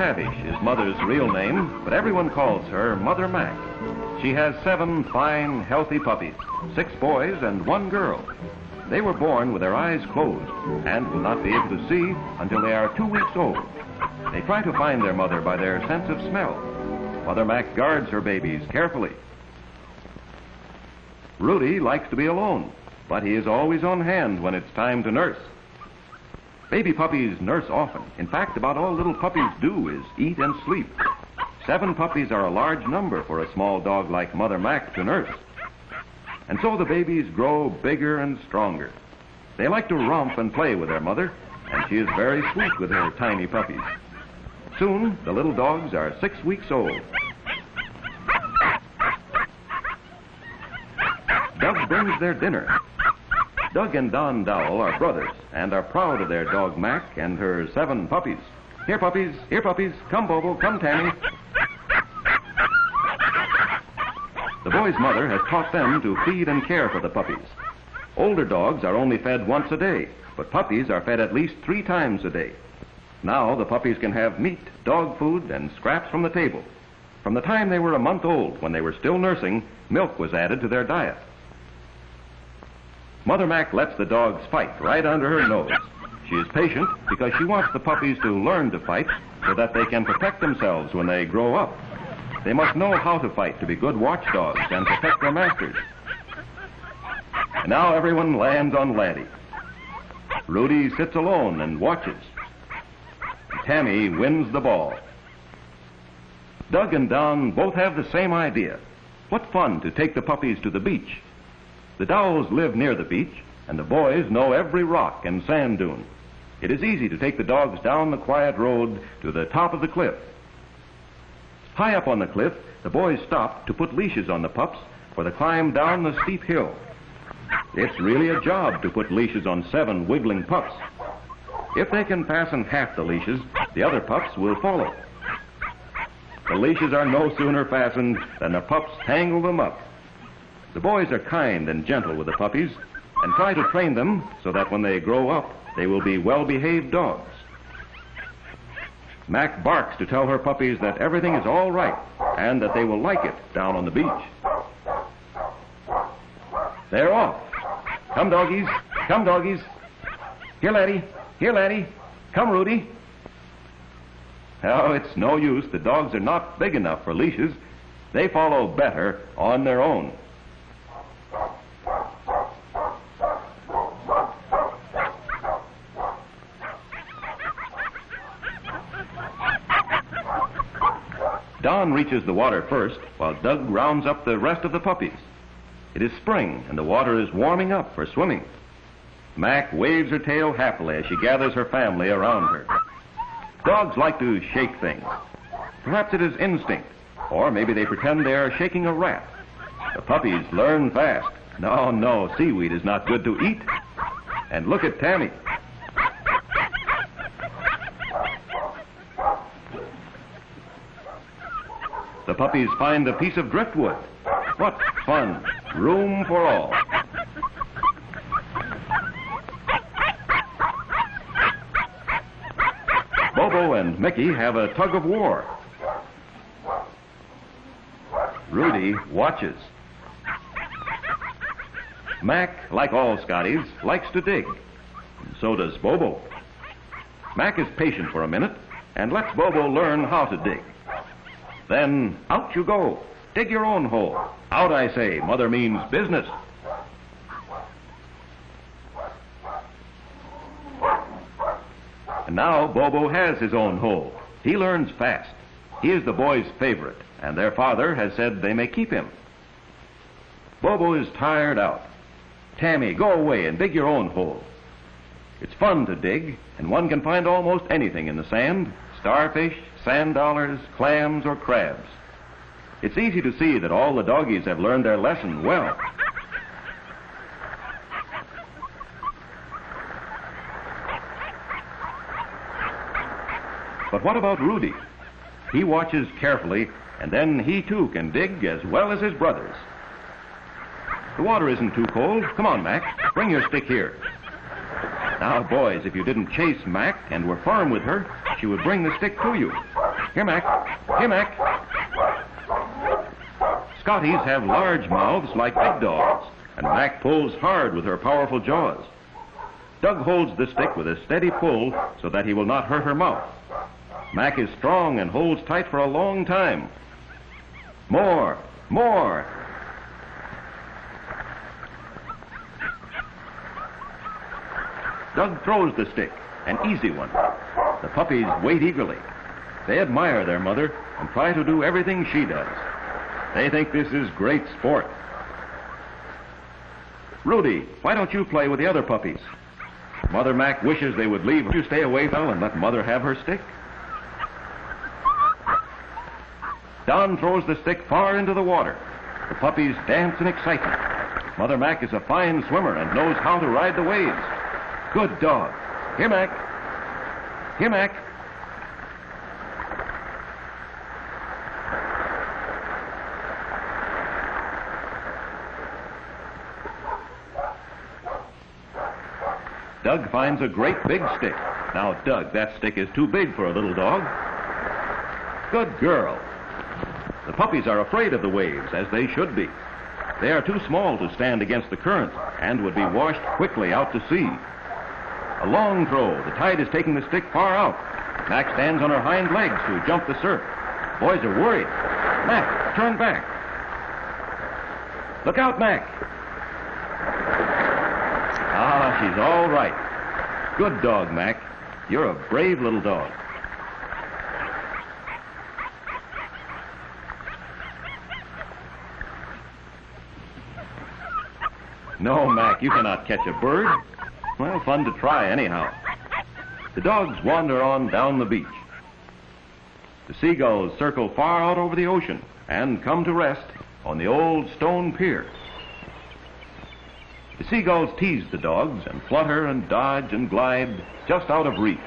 Tavish is Mother's real name, but everyone calls her Mother Mack. She has 7 fine, healthy puppies, 6 boys and 1 girl. They were born with their eyes closed and will not be able to see until they are 2 weeks old. They try to find their mother by their sense of smell. Mother Mack guards her babies carefully. Rudy likes to be alone, but he is always on hand when it's time to nurse. Baby puppies nurse often. In fact, about all little puppies do is eat and sleep. 7 puppies are a large number for a small dog like Mother Mack to nurse. And so the babies grow bigger and stronger. They like to romp and play with their mother, and she is very sweet with her tiny puppies. Soon, the little dogs are 6 weeks old. Doug brings their dinner. Doug and Don Dowell are brothers and are proud of their dog Mack and her 7 puppies. Here, puppies, here, puppies. Come, Bobo, come, Tammy. The boy's mother has taught them to feed and care for the puppies. Older dogs are only fed once a day, but puppies are fed at least 3 times a day. Now the puppies can have meat, dog food, and scraps from the table. From the time they were a month old, when they were still nursing, milk was added to their diet. Mother Mack lets the dogs fight right under her nose. She is patient because she wants the puppies to learn to fight so that they can protect themselves when they grow up. They must know how to fight to be good watchdogs and protect their masters. And now everyone lands on Laddie. Rudy sits alone and watches. Tammy wins the ball. Doug and Don both have the same idea. What fun to take the puppies to the beach. The Dowells live near the beach, and the boys know every rock and sand dune. It is easy to take the dogs down the quiet road to the top of the cliff. High up on the cliff, the boys stop to put leashes on the pups for the climb down the steep hill. It's really a job to put leashes on 7 wiggling pups. If they can fasten half the leashes, the other pups will follow. The leashes are no sooner fastened than the pups tangle them up. The boys are kind and gentle with the puppies and try to train them so that when they grow up, they will be well-behaved dogs. Mack barks to tell her puppies that everything is all right and that they will like it down on the beach. They're off. Come, doggies. Come, doggies. Here, Laddie. Here, Laddie. Come, Rudy. Oh, it's no use. The dogs are not big enough for leashes. They follow better on their own. Don reaches the water first, while Doug rounds up the rest of the puppies. It is spring, and the water is warming up for swimming. Mack waves her tail happily as she gathers her family around her. Dogs like to shake things. Perhaps it is instinct, or maybe they pretend they are shaking a rat. The puppies learn fast. No, seaweed is not good to eat. And look at Tammy. The puppies find a piece of driftwood. What fun! Room for all. Bobo and Mickey have a tug of war. Rudy watches. Mack, like all Scotties, likes to dig. And so does Bobo. Mack is patient for a minute and lets Bobo learn how to dig. Then out you go. Dig your own hole. Out, I say. Mother means business. And now Bobo has his own hole. He learns fast. He is the boys' favorite, and their father has said they may keep him. Bobo is tired out. Tammy, go away and dig your own hole. It's fun to dig, and one can find almost anything in the sand. Starfish, sand dollars, clams, or crabs. It's easy to see that all the doggies have learned their lesson well. But what about Rudy? He watches carefully, and then he too can dig as well as his brothers. The water isn't too cold. Come on, Mack. Bring your stick here. Now, boys, if you didn't chase Mack and were firm with her, she would bring the stick to you. Here, Mac. Here, Mac. Scotties have large mouths like big dogs, and Mac pulls hard with her powerful jaws. Doug holds the stick with a steady pull so that he will not hurt her mouth. Mac is strong and holds tight for a long time. More, more. Doug throws the stick, an easy one. The puppies wait eagerly. They admire their mother and try to do everything she does. They think this is great sport. Rudy, why don't you play with the other puppies? Mother Mack wishes they would leave. Would you stay away now and let Mother have her stick? Don throws the stick far into the water. The puppies dance in excitement. Mother Mack is a fine swimmer and knows how to ride the waves. Good dog. Here, Mac. Here, Mac. Doug finds a great big stick. Now, Doug, that stick is too big for a little dog. Good girl. The puppies are afraid of the waves, as they should be. They are too small to stand against the current and would be washed quickly out to sea. A long throw. The tide is taking the stick far out. Mac stands on her hind legs to jump the surf. Boys are worried. Mac, turn back. Look out, Mac. Ah, she's all right. Good dog, Mac. You're a brave little dog. No, Mac, you cannot catch a bird. Well, fun to try anyhow. The dogs wander on down the beach. The seagulls circle far out over the ocean and come to rest on the old stone pier. The seagulls tease the dogs and flutter and dodge and glide just out of reach.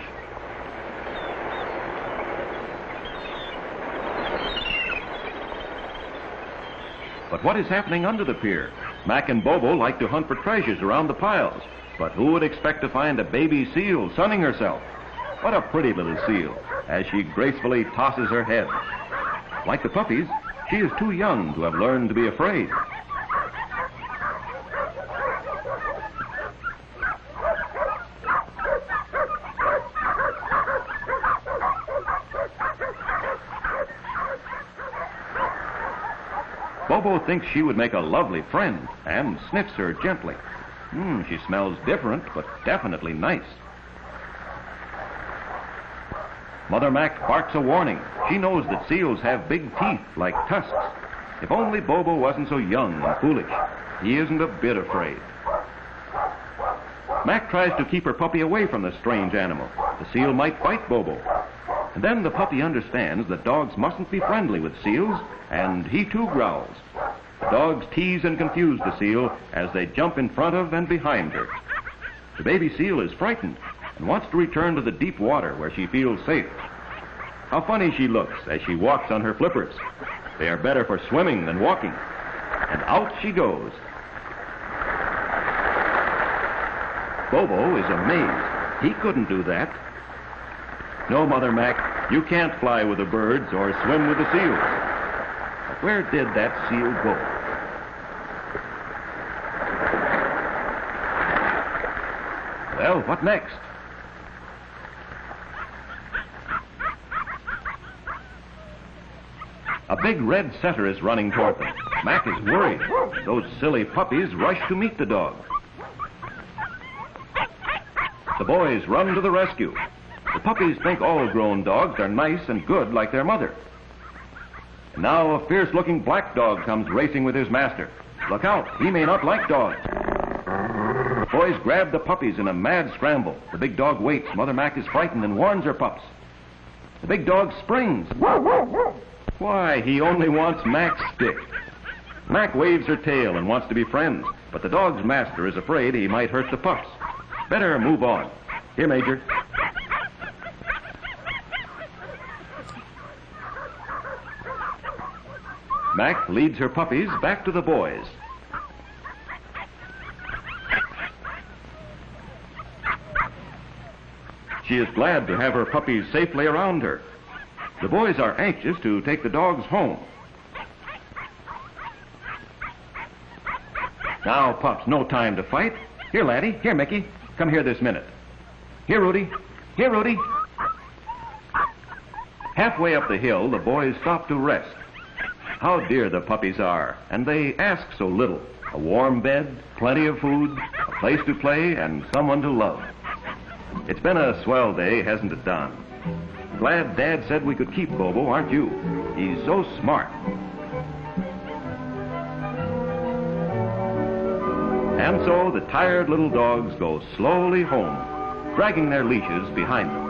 But what is happening under the pier? Mac and Bobo like to hunt for treasures around the piles, but who would expect to find a baby seal sunning herself? What a pretty little seal, as she gracefully tosses her head. Like the puppies, she is too young to have learned to be afraid. Bobo thinks she would make a lovely friend and sniffs her gently. She smells different, but definitely nice. Mother Mac barks a warning. She knows that seals have big teeth like tusks. If only Bobo wasn't so young and foolish. He isn't a bit afraid. Mac tries to keep her puppy away from the strange animal. The seal might bite Bobo. And then the puppy understands that dogs mustn't be friendly with seals, and he too growls. The dogs tease and confuse the seal as they jump in front of and behind her. The baby seal is frightened and wants to return to the deep water where she feels safe. How funny she looks as she walks on her flippers. They are better for swimming than walking. And out she goes. Bobo is amazed. He couldn't do that. No, Mother Mac, you can't fly with the birds or swim with the seals. But where did that seal go? Well, what next? A big red setter is running toward them. Mac is worried. Those silly puppies rush to meet the dog. The boys run to the rescue. The puppies think all grown dogs are nice and good like their mother. And now a fierce-looking black dog comes racing with his master. Look out, he may not like dogs. The boys grab the puppies in a mad scramble. The big dog waits. Mother Mac is frightened and warns her pups. The big dog springs. Why, he only wants Mac's stick. Mac waves her tail and wants to be friends, but the dog's master is afraid he might hurt the pups. Better move on. Here, Major. Mac leads her puppies back to the boys. She is glad to have her puppies safely around her. The boys are anxious to take the dogs home. Now, Pups, no time to fight. Here, Laddie. Here, Mickey. Come here this minute. Here, Rudy. Here, Rudy. Halfway up the hill, the boys stop to rest. How dear the puppies are, and they ask so little. A warm bed, plenty of food, a place to play, and someone to love. It's been a swell day, hasn't it, Don? Glad Dad said we could keep Bobo, aren't you? He's so smart. And so the tired little dogs go slowly home, dragging their leashes behind them.